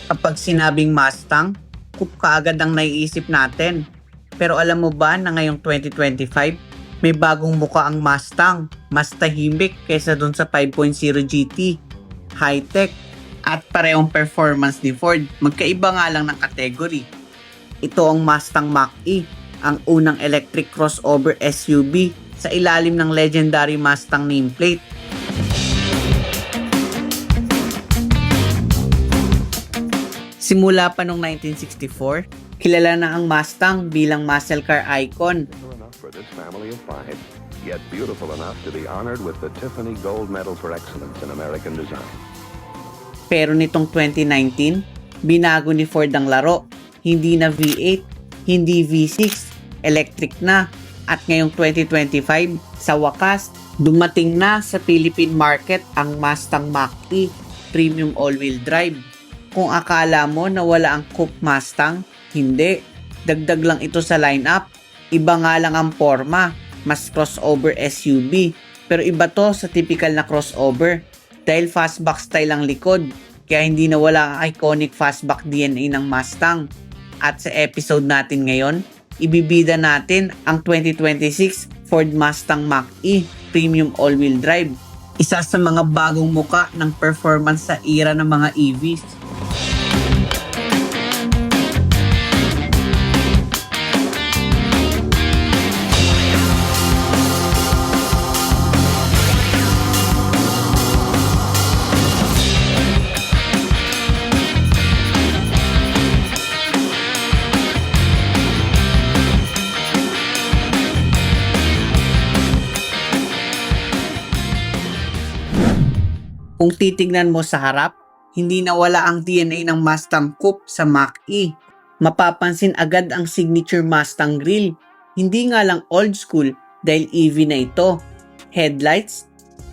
Kapag sinabing Mustang, coupe kaagad ang naiisip natin. Pero alam mo ba na ngayong 2025, may bagong muka ang Mustang, mas tahimik kaysa dun sa 5.0 GT, high-tech, at parehong performance ni Ford, magkaiba nga lang ng category. Ito ang Mustang Mach-E, ang unang electric crossover SUV sa ilalim ng legendary Mustang nameplate. Simula pa noong 1964, kilala na ang Mustang bilang muscle car icon. Enough for this family of five, yet beautiful enough to be honored with the Tiffany Gold Medal for Excellence in American Design. Pero nitong 2019, binago ni Ford ang laro. Hindi na V8, hindi V6, electric na. At ngayong 2025, sa wakas, dumating na sa Philippine market ang Mustang Mach-E Premium All-Wheel Drive. Kung akala mo na wala ang coupe Mustang, hindi. Dagdag lang ito sa lineup. Iba nga lang ang forma, mas crossover SUV. Pero iba to sa typical na crossover dahil fastback style ang likod. Kaya hindi nawala ang iconic fastback DNA ng Mustang. At sa episode natin ngayon, ibibida natin ang 2026 Ford Mustang Mach-E Premium All-Wheel Drive. Isa sa mga bagong muka ng performance sa era ng mga EVs. Kung titignan mo sa harap, hindi nawala ang DNA ng Mustang Coupe sa Mach-E. Mapapansin agad ang signature Mustang grille. Hindi nga lang old school dahil EV na ito. Headlights,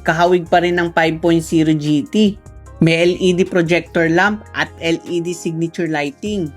kahawig pa rin ng 5.0 GT. May LED projector lamp at LED signature lighting.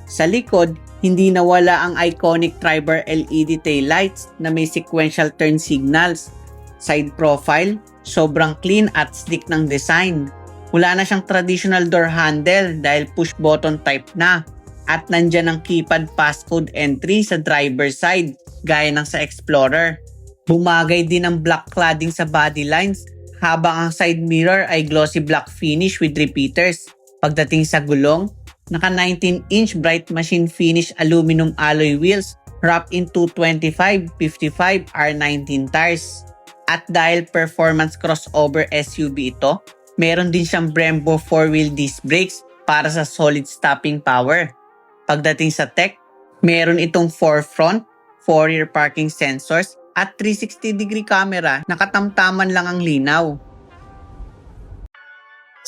Sa likod, hindi nawala ang iconic tri-bar LED taillights na may sequential turn signals. Side profile, sobrang clean at sleek ng design. Wala na siyang traditional door handle dahil push button type na. At nandyan ang keypad passcode entry sa driver side gaya ng sa Explorer. Bumagay din ang black cladding sa body lines habang ang side mirror ay glossy black finish with repeaters. Pagdating sa gulong, naka 19-inch bright machine finish aluminum alloy wheels wrapped in 225/55 R19 tires. At dahil performance crossover SUV ito, meron din siyang Brembo 4-wheel disc brakes para sa solid stopping power. Pagdating sa tech, meron itong 4 front, 4 rear parking sensors at 360-degree camera na katamtaman lang ang linaw.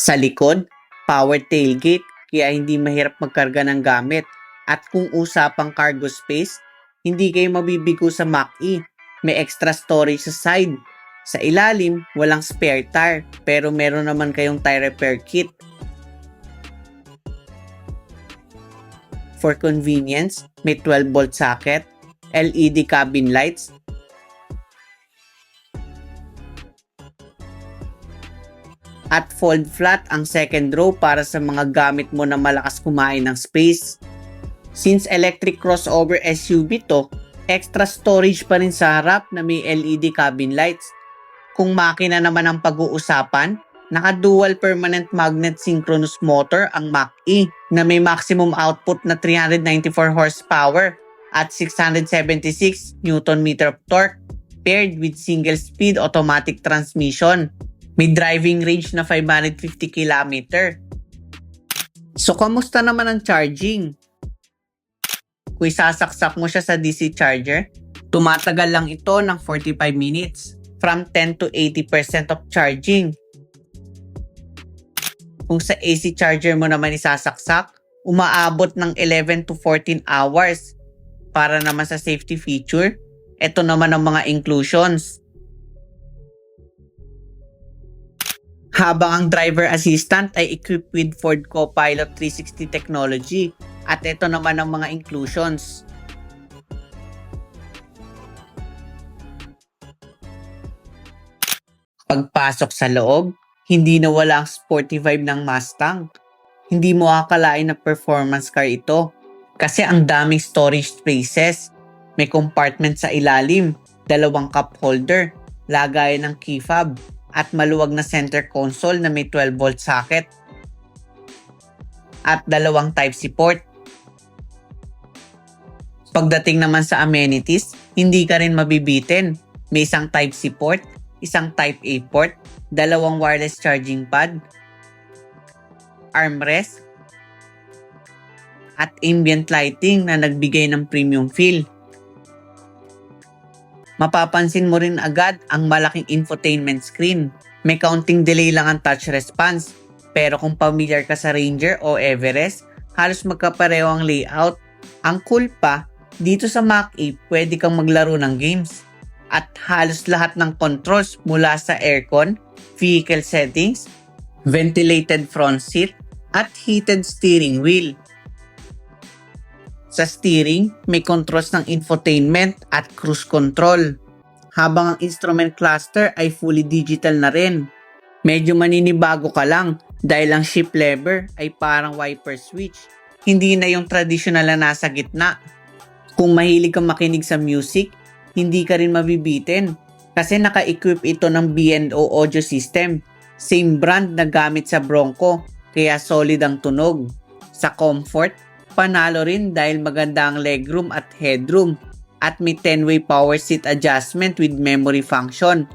Sa likod, power tailgate kaya hindi mahirap magkarga ng gamit. At kung usapang cargo space, hindi kayo mabibigo sa Mach-E. May extra storage sa side. Sa ilalim, walang spare tire pero meron naman kayong tire repair kit. For convenience, may 12-volt socket, LED cabin lights, at fold flat ang second row para sa mga gamit mo na malakas kumain ng space. Since electric crossover SUV to, extra storage pa rin sa harap na may LED cabin lights. Kung makina naman ang pag-uusapan, naka-dual permanent magnet synchronous motor ang Mach-E na may maximum output na 394 horsepower at 676 Nm of torque paired with single-speed automatic transmission. May driving range na 550 km. So, kamusta naman ang charging? Kung isasaksak mo siya sa DC charger, tumatagal lang ito ng 45 minutes from 10 to 80% of charging. Kung sa AC charger mo naman isasaksak, umaabot ng 11 to 14 hours. Para naman sa safety feature, ito naman ang mga inclusions. Habang ang driver assistant ay equipped with Ford Copilot 360 technology. At ito naman ang mga inclusions. Pagpasok sa loob, hindi nawala ang sporty vibe ng Mustang. Hindi mo akalain na performance car ito. Kasi ang daming storage spaces. May compartment sa ilalim, 2 cup holder, lagayan ng key fob, at maluwag na center console na may 12-volt socket. At 2 Type-C port. Pagdating naman sa amenities, hindi ka rin mabibitin. May isang Type-C port, isang Type-A port, 2 wireless charging pad, armrest, at ambient lighting na nagbigay ng premium feel. Mapapansin mo rin agad ang malaking infotainment screen. May counting delay lang ang touch response, pero kung familiar ka sa Ranger o Everest, halos magkapareho ang layout. Ang cool pa, dito sa Mach-E pwede kang maglaro ng games. At halos lahat ng controls mula sa aircon, vehicle settings, ventilated front seat, at heated steering wheel. Sa steering, may controls ng infotainment at cruise control. Habang ang instrument cluster ay fully digital na rin. Medyo maninibago ka lang dahil ang shift lever ay parang wiper switch. Hindi na yung traditional na nasa gitna. Kung mahilig kang makinig sa music, hindi ka rin mabibitin kasi naka-equip ito ng B&O audio system. Same brand na gamit sa Bronco, kaya solid ang tunog. Sa comfort, panalo rin dahil maganda ang legroom at headroom at may 10-way power seat adjustment with memory function.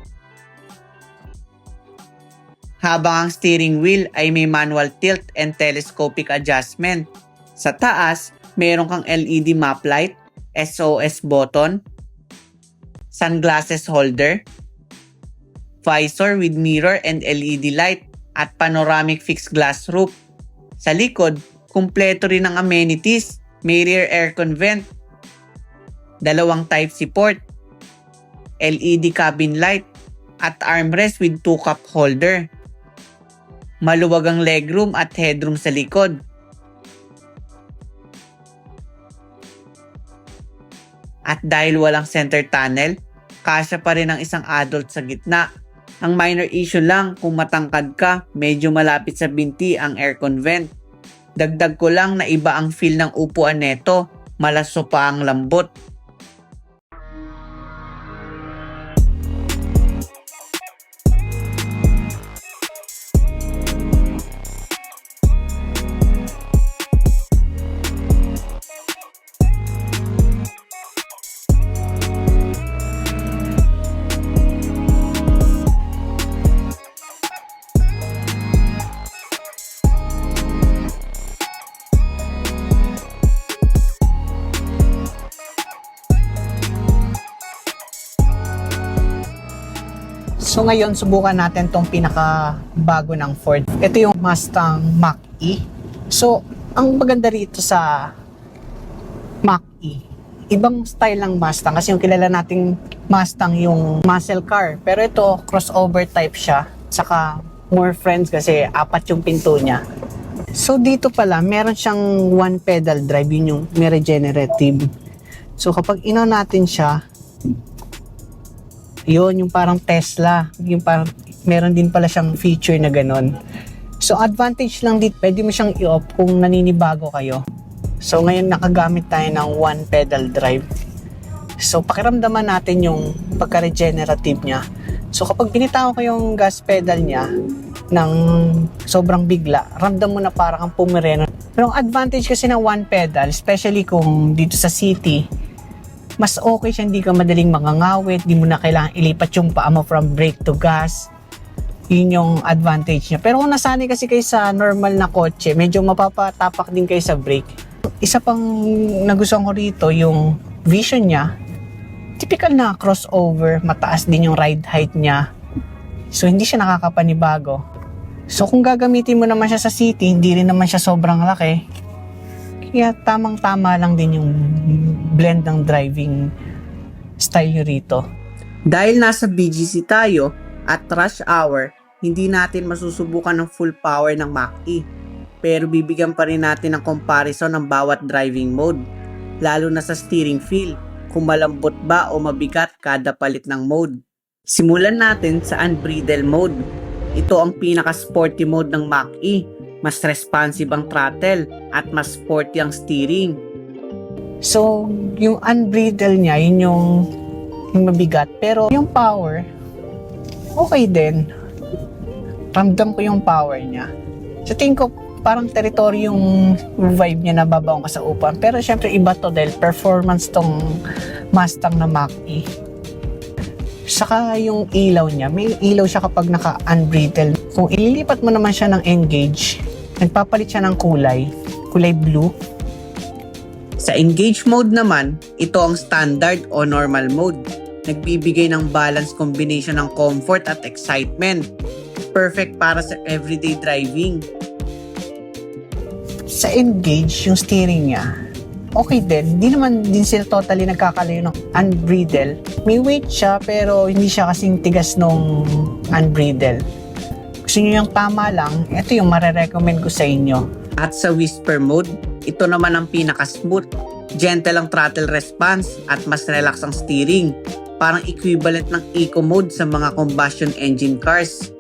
Habang ang steering wheel ay may manual tilt and telescopic adjustment. Sa taas, meron kang LED map light, SOS button, sunglasses holder, visor with mirror and LED light, at panoramic fixed glass roof. Sa likod, kumpleto rin ang amenities. May rear aircon vent, 2 Type-C port, LED cabin light, at armrest with 2 cup holder. Maluwag ang legroom at headroom sa likod. At dahil walang center tunnel, kasya pa rin ang isang adult sa gitna. Ang minor issue lang, kung matangkad ka, medyo malapit sa binti ang aircon vent. Dagdag ko lang na iba ang feel ng upuan neto, malaso pa ang lambot. So ngayon, subukan natin tong pinaka-bago ng Ford. Ito yung Mustang Mach-E. So, ang maganda rito sa Mach-E, ibang style ng Mustang. Kasi yung kilala nating Mustang yung muscle car. Pero ito, crossover type siya. Saka more friends kasi 4 yung pinto niya. So dito pala, meron siyang one pedal drive. Yun yung may regenerative. So kapag ino natin siya, yun, yung parang Tesla. Yung parang, meron din pala siyang feature na ganun. So, advantage lang dito, pwede mo siyang i-off kung naninibago kayo. So, ngayon nakagamit tayo ng one pedal drive. So, pakiramdaman natin yung pagka-regenerative niya. So, kapag binitaw ko yung gas pedal niya ng sobrang bigla, ramdam mo na parang kang pumireno. Pero ang advantage kasi ng one pedal, especially kung dito sa city, mas okay siya, hindi ka madaling mangangawit, di mo na kailangan ilipat yung paa mo from brake to gas. Yun yung advantage niya. Pero kung nasanay kasi kayo sa normal na kotse, medyo mapapatapak din kayo sa brake. Isa pang nagustuhan ko rito, yung vision niya, typical na crossover, mataas din yung ride height niya. So hindi siya nakakapanibago. So kung gagamitin mo naman siya sa city, hindi rin naman siya sobrang laki. Kaya tamang-tama lang din yung blend ng driving style nyo rito. Dahil nasa BGC tayo at rush hour, hindi natin masusubukan ng full power ng Mach-E. Pero bibigyan pa rin natin ng comparison ng bawat driving mode. Lalo na sa steering feel, kung malambot ba o mabigat kada palit ng mode. Simulan natin sa unbridled mode. Ito ang pinaka-sporty mode ng Mach-E. Mas responsive ang throttle at mas sporty ang steering. So, yung unbridled niya, yun yung mabigat. Pero yung power, okay din. Ramdam ko yung power niya. So, tingin ko parang territory yung vibe niya na babaong ka sa upan. Pero syempre iba to dahil performance tong Mustang na Mach-E. Saka yung ilaw niya, may ilaw siya kapag naka-unbridled. Kung ililipat mo naman siya ng Engage, nagpapalit siya ng kulay blue. Sa Engage mode naman, ito ang standard o normal mode. Nagbibigay ng balance combination ng comfort at excitement. Perfect para sa everyday driving. Sa Engage, yung steering niya, okay din. Hindi naman din sila totally nagkakalayo ng unbridled. May weight siya pero hindi siya kasing tigas nung unbridled. Gusto nyo yung tama lang, ito yung marerecommend ko sa inyo. At sa Whisper mode, ito naman ang pinaka-smooth. Gentle ang throttle response at mas relax ang steering. Parang equivalent ng Eco mode sa mga combustion engine cars.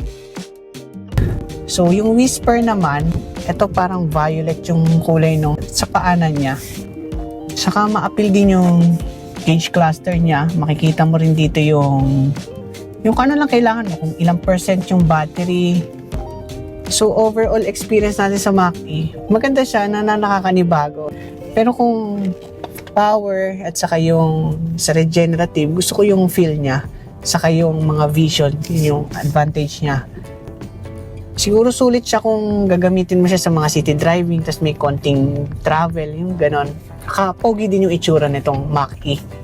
So yung Whisper naman, ito parang violet yung kulay nung sa paanan niya. Saka ma-appeal din yung gauge cluster niya. Makikita mo rin dito yung ano lang kailangan mo, kung ilang percent yung battery. So overall experience natin sa Mach-E, maganda siya na nakakanibago. Pero kung power at saka yung sa regenerative, gusto ko yung feel niya. Saka yung mga vision, yung advantage niya. Siguro sulit siya kung gagamitin mo siya sa mga city driving, tas may konting travel, yung ganon. Pogi din yung itsura nitong Mach-E.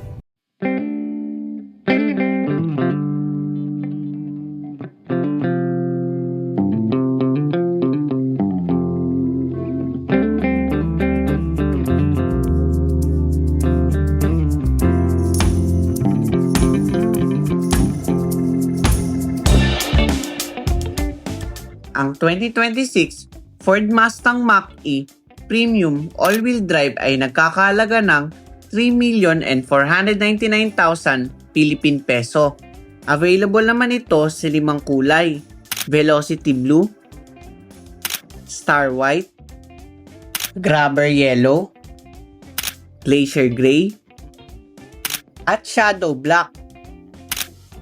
Ang 2026 Ford Mustang Mach-E Premium All-Wheel Drive ay nagkakahalaga ng 3,499,000 Philippine Peso. Available naman ito sa 5 kulay: Velocity Blue, Star White, Grabber Yellow, Glacier Gray, at Shadow Black.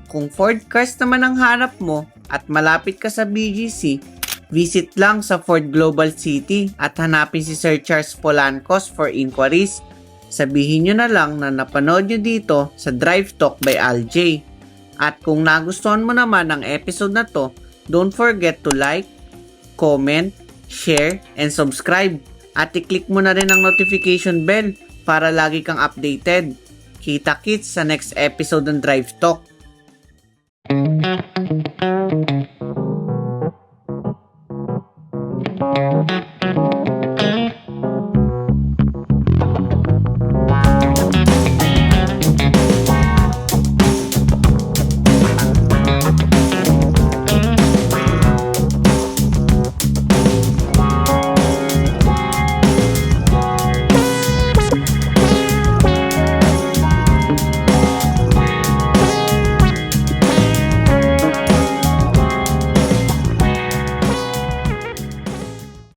Kung Ford cars naman ang hanap mo at malapit ka sa BGC, visit lang sa Ford Global City at hanapin si Sir Charles Polancos for inquiries. Sabihin nyo na lang na napanood nyo dito sa Drive Talk by Alj. At kung nagustuhan mo naman ang episode na to, don't forget to like, comment, share, and subscribe. At i-click mo na rin ang notification bell para lagi kang updated. Kita-kits sa next episode ng Drive Talk.